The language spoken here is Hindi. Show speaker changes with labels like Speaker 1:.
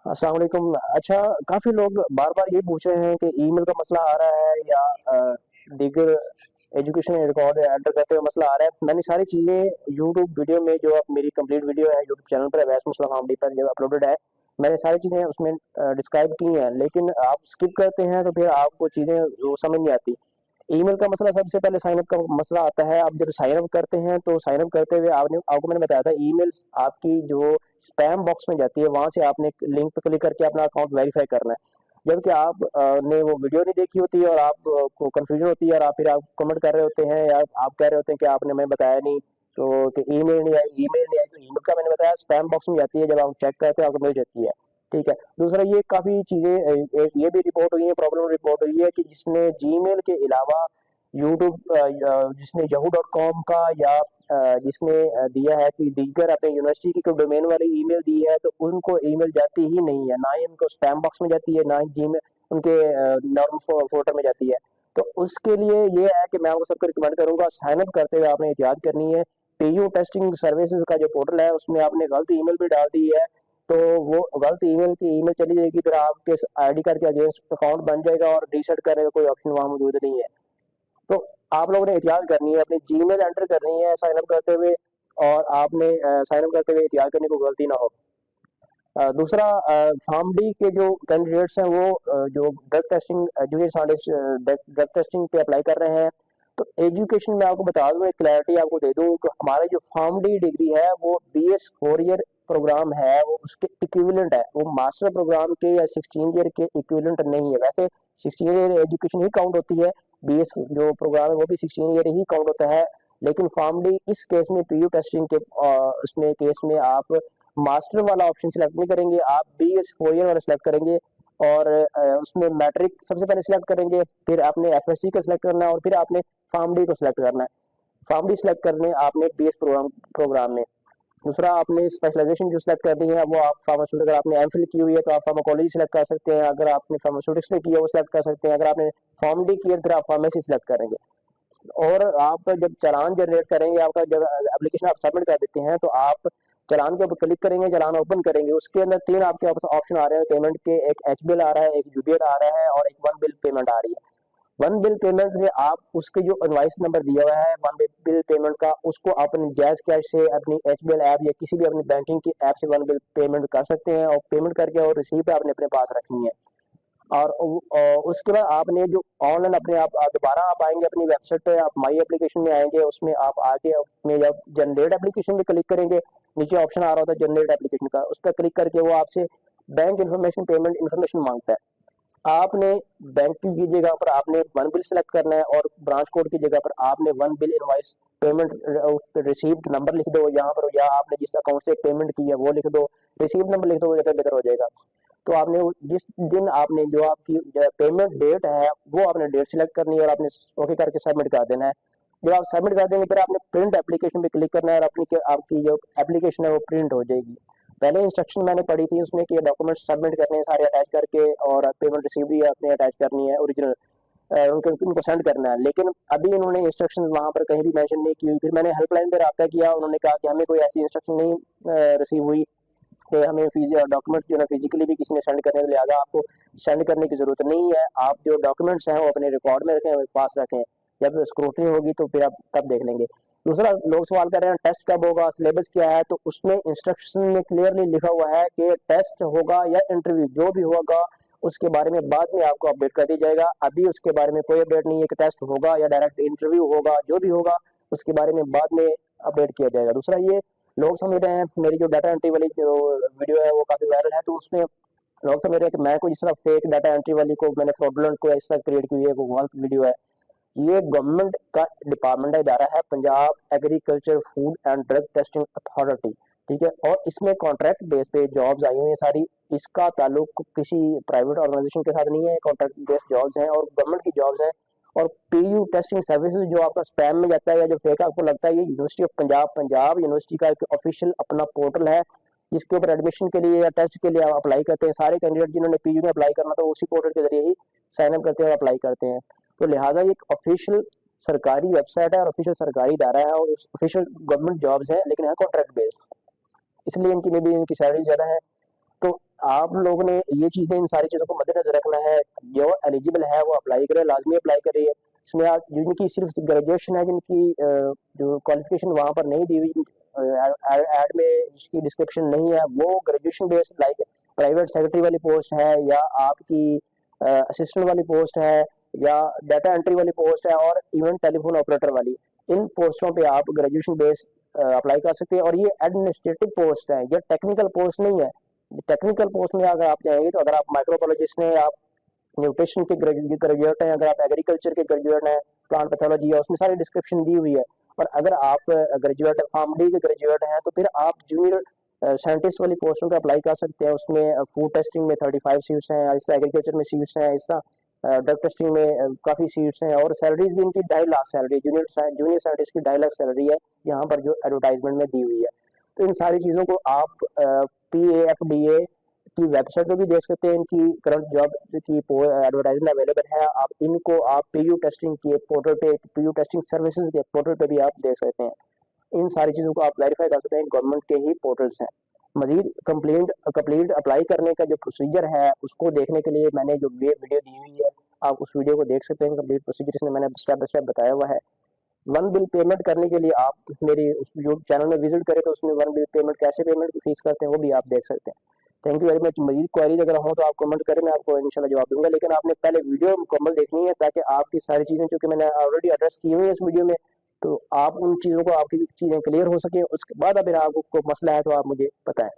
Speaker 1: अस्सलाम वालेकुम। अच्छा, काफ़ी लोग बार-बार ये पूछ रहे हैं कि ईमेल का मसला आ रहा है या दीगर एजुकेशन रिकॉर्ड एंटर करते हुए मसला आ रहा है। मैंने सारी चीज़ें यूट्यूब वीडियो में जो अब मेरी कंप्लीट वीडियो है यूट्यूब चैनल पर अवैस मुस्लिम फैमिली पर जो अपलोडेड है, मैंने सारी चीज़ें उसमें डिस्क्राइब की हैं। लेकिन आप स्किप करते हैं तो फिर आपको चीज़ें वो समझ नहीं आती। ईमेल का मसला सबसे पहले साइन अप का मसला आता है। आप जब साइन अप करते हैं तो साइन अप करते हुए आपने आपको मैंने बताया था ईमेल्स आपकी जो स्पैम बॉक्स में जाती है, वहां से आपने लिंक पे क्लिक करके अपना अकाउंट वेरीफाई करना है। जबकि आप ने वो वीडियो नहीं देखी होती है और आप को कंफ्यूजन होती है और आप फिर आप कमेंट कर रहे होते हैं या आप कह रहे होते हैं कि आपने मैं बताया नहीं, तो कि ईमेल नहीं आई तो ईमेल का मैंने बताया स्पैम बॉक्स में जाती है। जब आप चेक करते हैं आपको मिल जाती है। ठीक है। दूसरा ये काफी चीजें ये भी रिपोर्ट हुई है, प्रॉब्लम रिपोर्ट हुई है कि जिसने जीमेल के अलावा यूट्यूब जिसने yahoo.com का या जिसने दिया है कि दीगर अपने यूनिवर्सिटी की कोई डोमेन वाली ईमेल दी है तो उनको ईमेल जाती ही नहीं है, ना ही उनको स्पैम बॉक्स में जाती है, ना ही जीमेल उनके नॉर्मल फोल्डर में जाती है। तो उसके लिए ये है कि मैं आपको सबको रिकमेंड करूंगा, साइन अप करते हुए आपने एहतियात करनी है। पीयू टेस्टिंग सर्विसेज का जो पोर्टल है उसमें आपने गलत ईमेल भी डाल दी है तो वो गलत ईमेल की ईमेल चली जाएगी, फिर आपके आईडी कार्ड के अगेंस्ट अकाउंट बन जाएगा और रीसेट करने का कोई ऑप्शन वहां मौजूद नहीं है। तो आप लोगों ने एहतियात करनी है, अपनी जीमेल एंटर करनी है साइन अप करते हुए, और आपने साइन अप करते हुए एहतियात करने को गलती ना हो। दूसरा, फार्म डी के जो कैंडिडेट्स हैं वो जो drug testing education scientist drug testing पे अप्लाई कर रहे हैं, तो एजुकेशन में आपको बता दूं, एक क्लैरिटी आपको दे दूं कि हमारे जो फार्म डी डिग्री है वो BS 4 ईयर प्रोग्राम है, वो उसके इक्विवेलेंट है, वो मास्टर प्रोग्राम के या 16 ईयर के इक्विवेलेंट नहीं है। वैसे 16 ईयर एजुकेशन ही काउंट होती है, BS जो प्रोग्राम है वो भी 16 ईयर ही काउंट होता है। लेकिन फार्म डी इस केस में पीयू टेस्टिंग के उसमें केस में आप मास्टर वाला ऑप्शन सिलेक्ट नहीं करेंगे, आप BS 4 ईयर वाला सिलेक्ट करेंगे और उसमें मैट्रिक सबसे पहले सिलेक्ट करेंगे, फिर आपने FSC का सिलेक्ट करना है और फिर आपने फार्म डी को सिलेक्ट करना है। फार्म डी सिलेक्ट करने आपने BS प्रोग्राम में। दूसरा, आपने स्पेशलाइजेशन जो सिलेक्ट करनी है वो आप फार्मास्यूटिकल, अगर आपने एमफिल की हुई है तो आप फार्माकोलॉजी सिलेक्ट कर सकते हैं, अगर आपने फार्मास्यूटिक्स में किया है वो सिलेक्ट कर सकते हैं, अगर आपने फार्म डी किया तो फिर आप फार्मेसी सिलेक्ट करेंगे। और आप जब चालान जनरेट करेंगे, आपका जब एप्लीकेशन आप सबमिट कर देते हैं तो आप चालान के ऊपर क्लिक करेंगे, चालान ओपन करेंगे, उसके अंदर तीन आपके ऑप्शन आ रहे हैं पेमेंट के, एक HBL आ रहा है, एक UBL आ रहा है और एक वन बिल पेमेंट आ रही है। वन बिल पेमेंट से आप उसके जो इनवॉइस नंबर दिया हुआ है वन बिल पेमेंट का, उसको अपनी जैज कैश से अपनी HBL ऐप या किसी भी अपनी बैंकिंग की ऐप से वन बिल पेमेंट कर सकते हैं और पेमेंट करके और रिसीप्ट आपने अपने पास रखनी है। और उसके बाद आपने जो ऑनलाइन अपने आप दोबारा आप आएंगे अपनी वेबसाइट पे, आप माई एप्लीकेशन में आएंगे, उसमें आप आके अपने जब जनरेट एप्लीकेशन पे क्लिक करेंगे, नीचे ऑप्शन आ रहा होता है जनरेट एप्लीकेशन का, उस पर क्लिक करके वो आपसे बैंक इन्फॉर्मेशन पेमेंट इन्फॉर्मेशन मांगता है। आपने बैंक की जगह पर आपने वन बिल सेलेक्ट करना है और ब्रांच कोड की जगह पर आपने one bill invoice payment received number लिख दो यहाँ पर, या आपने जिस अकाउंट से पेमेंट की है वो लिख दो, रिसीव्ड नंबर लिख दो, ज्यादा बेहतर हो जाएगा। तो आपने जिस दिन आपने जो आपकी पेमेंट डेट है वो आपने डेट सिलेक्ट करनी है और आपने ओके करके सबमिट कर देना है। जब आप सबमिट कर देंगे फिर आपने प्रिंट एप्लीकेशन पे क्लिक करना है और अपनी आपकी जो एप्लीकेशन है वो प्रिंट हो जाएगी। पहले इंस्ट्रक्शन मैंने पढ़ी थी उसमें कि डॉक्यूमेंट सबमिट करने हैं सारे अटैच करके, और पेमेंट रिसीव भी आपने अटैच करनी है ओरिजिनल, उनको सेंड करना है। लेकिन अभी उन्होंने इंस्ट्रक्शन वहां पर कहीं भी मेंशन नहीं की हुई। फिर मैंने हेल्पलाइन पे रब्ता किया, उन्होंने कहा कि हमें कोई ऐसी इंस्ट्रक्शन नहीं रिसीव हुई कि हमें डॉक्यूमेंट जो है फिजिकली भी किसी ने सेंड करने, लिहाजा आपको सेंड करने की जरूरत नहीं है। आप जो डॉक्यूमेंट्स हैं वो अपने रिकॉर्ड में रखें, अपने पास रखें, जब स्क्रूटनी होगी तो फिर आप तब देख लेंगे। दूसरा, लोग सवाल कर रहे हैं टेस्ट कब होगा, सिलेबस क्या है, तो उसमें इंस्ट्रक्शन में क्लियरली लिखा हुआ है कि टेस्ट होगा या इंटरव्यू जो भी होगा उसके बारे में बाद में आपको अपडेट कर दिया जाएगा। अभी उसके बारे में कोई अपडेट नहीं है कि टेस्ट होगा या डायरेक्ट इंटरव्यू होगा, जो भी होगा उसके बारे में बाद में अपडेट किया जाएगा। दूसरा, ये लोग समझ रहे हैं मेरी जो डाटा एंट्री वाली जो वीडियो है वो काफी वायरल है, तो उसमें लोग समझ रहे हैं कि मैं कोई इस तरह फेक डाटा एंट्री वाली को मैंने फ्रॉडुलेंट को इस तरह क्रिएट की हुई है, वो गलत वीडियो है। ये गवर्नमेंट का डिपार्टमेंट का इदारा है, Punjab agriculture food and drug testing authority. ठीक है, और इसमें कॉन्ट्रैक्ट बेस पे जॉब्स आई हुई हैं सारी, इसका ताल्लुक किसी प्राइवेट ऑर्गेनाइजेशन के साथ नहीं है, कॉन्ट्रैक्ट बेस्ड जॉब्स हैं और गवर्नमेंट की जॉब्स हैं। और पीयू टेस्टिंग सर्विसेज जो आपका स्पैम में जाता है या जो फेक आपको लगता है, ये यूनिवर्सिटी ऑफ पंजाब यूनिवर्सिटी का एक ऑफिशियल अपना पोर्टल है, जिसके ऊपर एडमिशन के लिए या टेस्ट के लिए आप अप्लाई करते हैं। सारे कैंडिडेट जिन्होंने पीयू में अप्लाई करना था उसी पोर्टल के जरिए ही साइन अप करते हैं और अप्लाई करते हैं। तो लिहाजा ये एक ऑफिशियल सरकारी वेबसाइट है और ऑफिशियल सरकारी इदारा है और ऑफिशियल गवर्नमेंट जॉब्स है, लेकिन है कॉन्ट्रैक्ट बेस्ड, इसलिए इनकी में भी इनकी सैलरी ज्यादा है। तो आप लोगों ने ये चीज़ें, इन सारी चीज़ों को मद्देनज़र रखना है। जो एलिजिबल है वो अप्लाई करे, लाज़मी अप्लाई करे। इसमें आप जिनकी सिर्फ़ ग्रेजुएशन है, जिनकी जो क्वालिफ़िकेशन वहाँ पर नहीं दी हुई, ऐड में जिसकी डिस्क्रिप्शन नहीं है, वो graduation based like private secretary वाली पोस्ट है, या आपकी असिस्टेंट वाली पोस्ट है, या डाटा एंट्री वाली पोस्ट है, और इवन टेलीफोन ऑपरेटर वाली, इन पोस्टों पे आप ग्रेजुएशन बेस्ड अप्लाई कर सकते हैं। और ये एडमिनिस्ट्रेटिव पोस्ट है, ये टेक्निकल पोस्ट नहीं है। टेक्निकल पोस्ट में अगर आप जाएंगे, तो अगर आप माइक्रोबायोलॉजिस्ट हैं, आप न्यूट्रिशन के ग्रेजुएट हैं, अगर आप एग्रीकल्चर के ग्रेजुएट हैं, प्लांट पैथोलॉजी है, उसमें सारी डिस्क्रिप्शन दी हुई है। और अगर आप ग्रेजुएट फार्म डी के ग्रेजुएट हैं, तो फिर आप जूनियर साइंटिस्ट वाली पोस्टों पे अप्लाई कर सकते हैं। उसमें फूड टेस्टिंग में 35 सीट्स हैं, इस तरह एग्रीकल्चर में सीट्स हैं, इस तरह ड्रग टेस्टिंग में काफ़ी सीट्स हैं, और सैलरीज भी इनकी 2.5 लाख सैलरी, जूनियर साइंटिस्ट की 2.5 लाख सैलरी है यहाँ पर जो एडवर्टाइजमेंट में दी हुई है। तो इन सारी चीज़ों को आप PAFDA की वेबसाइट पे भी देख सकते हैं। इनकी करंट जॉब की एडवर्टाइजमेंट अवेलेबल है। आप इनको आप PU टेस्टिंग के पोर्टल पे, PU टेस्टिंग सर्विसेज के पोर्टल पे भी आप देख सकते हैं। इन सारी चीज़ों को आप वेरीफाई कर सकते हैं, गवर्नमेंट के ही पोर्टल्स हैं। मजीद कंप्लीट अप्लाई करने का जो प्रोसीजर है, उसको देखने के लिए मैंने जो वीडियो दी हुई है, आप उस वीडियो को देख सकते हैं। कंप्लीट प्रोसीजर इसमें मैंने स्टेप बाय स्टेप बताया हुआ है। वन बिल पेमेंट करने के लिए आप मेरे उस यूट्यूब चैनल में विजिट करें, तो उसमें वन बिल पेमेंट कैसे पेमेंट फीस करते हैं वो भी आप देख सकते हैं। Thank you very much. मजीद क्वारीज अगर हो तो आप कमेंट करें, मैं आपको इंशाल्लाह जवाब दूंगा। लेकिन आपने पहले वीडियो मुकम्मल देखनी है, ताकि आपकी सारी चीज़ें, चूँकि मैंने ऑलरेडी एड्रेस की हुई है इस वीडियो में, तो आप उन चीज़ों को, आपकी चीज़ें क्लियर हो सके। उसके बाद अगर आपको कोई मसला है तो आप मुझे बताएं।